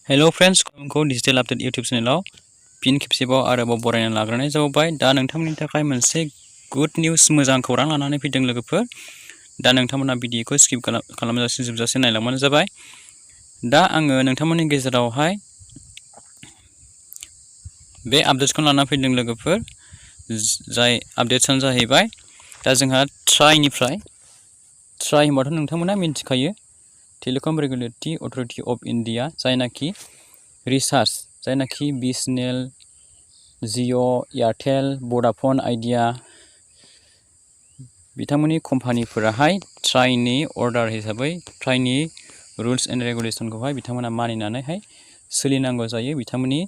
Hello friends को digital update YouTube चैनेलाव फिन खेबसेबाव आरोबाव बरायना लाग्रोनाय जाबाय। दा नोंथांमोननि थाखाय मोनसे गुड निउस मोजां खौरां लानानै फैदों लोगोफोर। दा नोंथांमोना भिडिअखौ स्किप खालामजासे जोबजासे नायलांबानो जाबाय। दा आङो नोंथांमोननि गेजेरावहाय बे आपडेट्सखौ लाना फैदों लोगोफोर, जाय आपडेट्सआनो जाहैबाय दा जोंहा ट्राइ होनबाथ' नोंथांमोना मिन्थिखायो, telecom regulatory authority of India, जायनाखि रिसार्च, जायनाखि BSNL, जिअ', एयारटेल, भडाफन आइडिया बिथांमोननि कम्पानिफोराहाय ट्राइनि अर्डार हिसाबै ट्राइनि रुल्स एन्ड रेगुलेसनखौहाय बिथांमोना मानिनानैहाय सोलिनांगौ जायो। बिथांमोननि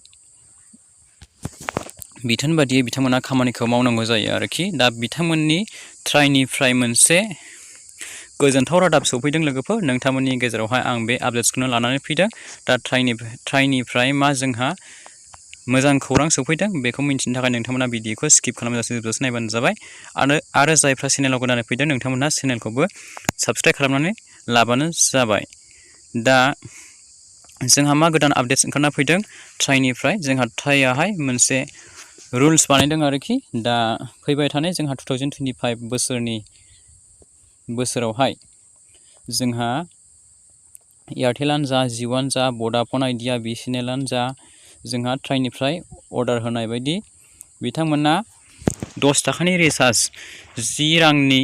बिथोन बादियै बिथांमोना खामानिखौ मावनांगौ जायो आरोखि। दा बिथांमोननि ट्राइनिफ्राय मोनसे गोजोनथाव रादाब सफैदों लोगोफोर। नोंथांमोननि गेजेरावहाय आं बे आपडेट्सखौनो लानानै फैदों। दा ट्राइनिफ्राय मा जोंहा मोजां खौरां सफैदों बेखौ मिन्थिनो थाखाय नोंथांमोना भिडिअखौ स्किप खालामजासे जोबजासे नायबानो जाबाय। आरो जायफ्रा चेनेलाव गोदानै फैदों नोंथांमोनहा चेनेलखौबो साबस्क्राइब खालामनानै लाबानो जाबाय। दा जोंहा मा गोदान आपडेट्स ओंखारना फैदों ट्राइनिफ्राय, जोंहा ट्राइआहाय मोनसे रुल्स बानायदों आरोखि। दा फैबाय थानाय जोंहा 2025 बोसोरावहाय जोंहा एयारटेलानो जा, जिअ'आनो जा, भडाफन आइडिया, BSNLआनो जा, जोंहा ट्राइनिफ्राय अर्डार होनाय बायदि बिथांमोना 10 थाखानि रिसार्ज, 10 रांनि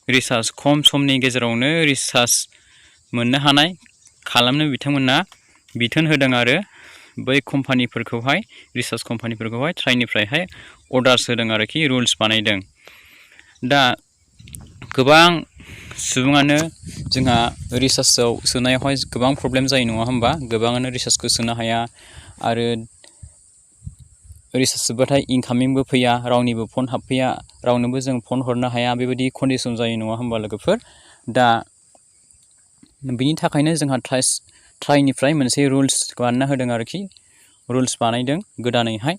रिसार्ज, खम समनि गेजेरावनो रिसार्ज मोननो हानाय खालामनो बिथांमोना बिथोन होदों आरो बै कम्पानिफोरखौहाय, रिसार्ज कम्पानिफोरखौहाय ट्राइनिफ्रायहाय अर्डार्स होदों आरोखि, रुल्स बानायदों। दा गोबां सुबुङानो जोंहा रिसार्जआव सोनायावहाय गोबां प्रब्लेम जायो नङा होमबा? गोबाङानो रिसार्जखौ सोनो हाया आरो रिसार्ज जोबबाथाय इनकामिंबो फैया, रावनिबो फन हाबफैया, रावनोबो जों फन हरनो हाया, बेबायदि कन्डिसन जायो नङा होमबा लोगोफोर? दा बिनि थाखायनो जोंहा ट्राइनिफ्राय मोनसे रुल्स बानायना होदों आरोखि, रुल्स बानायदों गोदानैहाय।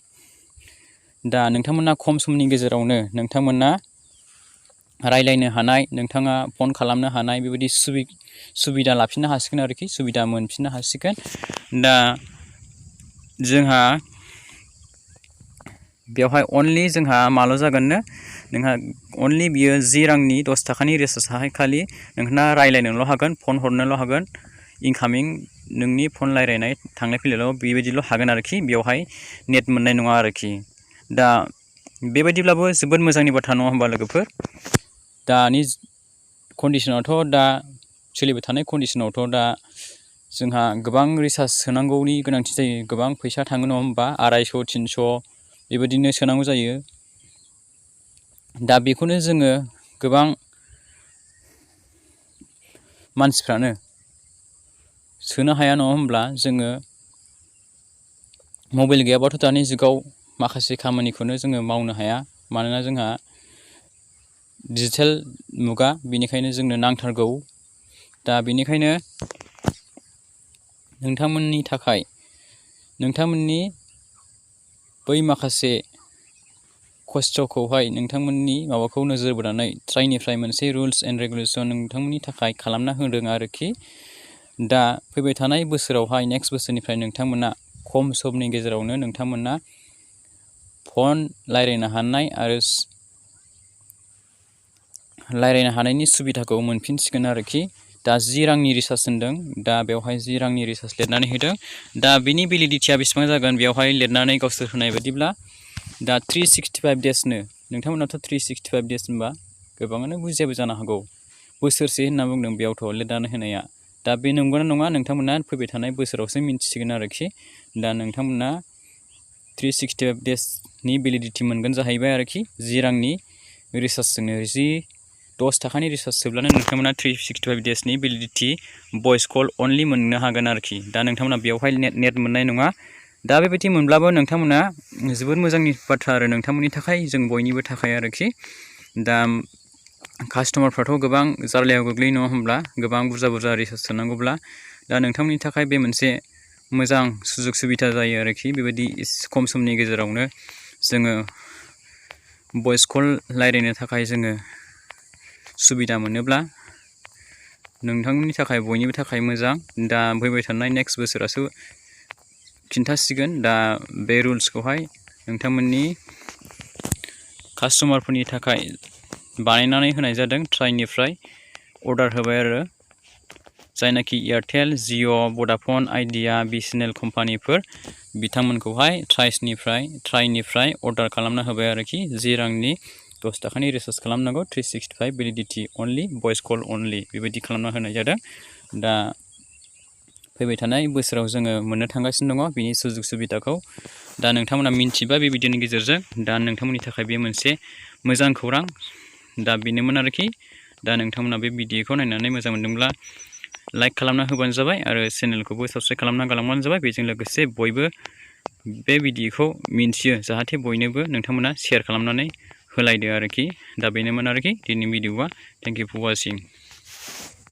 दा नोंथांमोना खम समनि गेजेरावनो नोंथांमोना रायलायनो हानाय, नोंथाङा फन खालामनो हानाय बेबायदि सुबिदा लाफिननो हासिगोन आरोखि, सुबिदा मोनफिननो हासिगोन। दा जोंहा बेवहाय अनलि जोंहा माल' जागोननो, नोंहा अनलि बियो 10 रांनि 10 थाखानि रिसार्जआहाय खालि नोंथाङा रायलायनोल' हागोन, फन हरनोल' हागोन, इनकामिं नोंनि फन रायलायनाय थांलाय फैलायल' बेबायदिल' हागोन आरोखि, बेवहाय नेट मोननाय नङा आरोखि। दा बेबायदिब्लाबो जोबोद मोजांनि बाथ्रा नङा होमबा लोगोफोर? दानि कन्डिसनावथ', दा सोलिबाय थानाय कन्डिसनावथ' दा जोंहा गोबां रिसार्ज सोनांगौनि गोनांथि जायो, गोबां फैसा थाङो नङा होमबा? 250, 300 बेबायदिनो सोनांगौ जायो। दा बेखौनो जोङो गोबां मानसिफ्रानो सोनो हाया नङा होमब्ला? जोङो मबाइल गैयाबाथ' दानि जुगाव माखासे खामानिखौनो जोङो मावनो हाया, मानोना जोंहा डिजिटेल मुगा, बेनिखायनो जोंनो नांथारगौ। दा बेनिखायनो नोंथांमोननि थाखाय, नोंथांमोननि बै माखासे खस्थ'खौहाय नोंथांमोननि माबाखौ नोजोर बोनानै ट्राइनिफ्राय मोनसे रुल्स एन्ड रेगुलेसन नोंथांमोननि थाखाय खालामना होदों आरोखि। दा फैबाय थानाय बोसोरावहाय, नेक्स्ट बोसोरनिफ्राय नोंथांमोना खम समनि गेजेरावनो नोंथांमोना फन रायलायनो हानाय आरो रायलायनो हानायनि सुबिदाखौ मोनफिनसिगोन आरोखि। दा 10 रांनि रिसार्ज होनदों, दा बेवहाय 10 रांनि रिसार्ज लिरनानै होदों। दा बिनि भेलिडिटिया बेसेबां जागोन बेवहाय लिरनानै गावसोर होनाय बायदिब्ला दा 365 डेजनो, नोंथांमोनाथ' 365 डेज होनबा गोबाङानो बुजियाबो जानो हागौ, बोसोरसे होनना बुंदों बेयावथ' लिरनानै होनाया। दा बे नंगौना नङा नोंथांमोना फैबाय थानाय बोसोरावसो मिन्थिसिगोन आरोखि। दा नोंथांमोना 365 डेजनि भेलिडिटि मोनगोन जाहैबाय आरोखि। 10 रांनि रिसार्जजोंनो, 10 थाखानि रिसार्ज सोब्लानो नोंथांमोना 365 डेजनि भेलिडिटि भइस कल अनलि मोननो हागोन आरोखि। दा नोंथांमोना बेवहाय नेट मोननाय नङा। दा बेबायदि मोनब्लाबो नोंथांमोना जोबोद मोजांनि बाथ्रा आरो नोंथांमोननि थाखाय, जों बयनिबो थाखाय आरोखि। दा कास्टमारफ्राथ' गोबां जार्लायाव गोग्लैयो नङा होमब्ला? गोबां बुरजा रिसार्ज सोनांगौब्ला। दा नोंथांमोननि थाखाय बे मोनसे मोजां सुजुग सुबिदा जायो आरोखि। बेबायदि खम समनि गेजेरावनो जोङो भइस कल रायलायनो थाखाय जोङो सुबिदा मोनोब्ला नोंथांमोननि थाखाय, बयनिबो थाखाय मोजां। दा फैबाय थानाय नेक्स्ट बोसोरासो खिन्थासिगोन। दा बे रुल्सखौहाय नोंथांमोननि कास्टमारफोरनि थाखाय बानायनानै होनाय जादों। ट्राइनिफ्राय अर्डार होबाय आरो जायनाखि एयारटेल, जिअ, भडाफन, आइडिया, बिएसएनएल कम्पानिफोर बिथांमोनखौहाय ट्राइनिफ्राय अर्डार खालामना होबाय आरोखि। 10 रांनि 10 थाखानि रिसार्ज खालामनांगौ, 365 भेलिडिटि अनलि, भइस कल अनलि बेबायदि खालामना होनाय जादों। दा फैबाय थानाय बोसोराव जोङो मोननो थांगासिनो दङ बिनि सुजुग सुबिदाखौ। दा नोंथांमोना मिन्थिबा बे भिडिअनि गेजेरजों दा नोंथांमोननि थाखाय बे मोनसे मोजां खौरां। दा बेनोमोन आरोखि। दा नोंथांमोना बे भिडिअखौ नायनानै मोजां मोनदोंब्ला लाइक खालामना होबानो जाबाय आरो चेनेलखौबो साबस्क्राइब खालामना गालांबानो जाबाय। बेजों लोगोसे बयबो बे भिडिअखौ मिन्थियो जाहाथे बयनोबो नोंथांमोना शेयार खालामनानै होलायदो आरोखि। दा बेनोमोन आरोखि दिनैनि भिडिअआ। Thank you for वाचिं।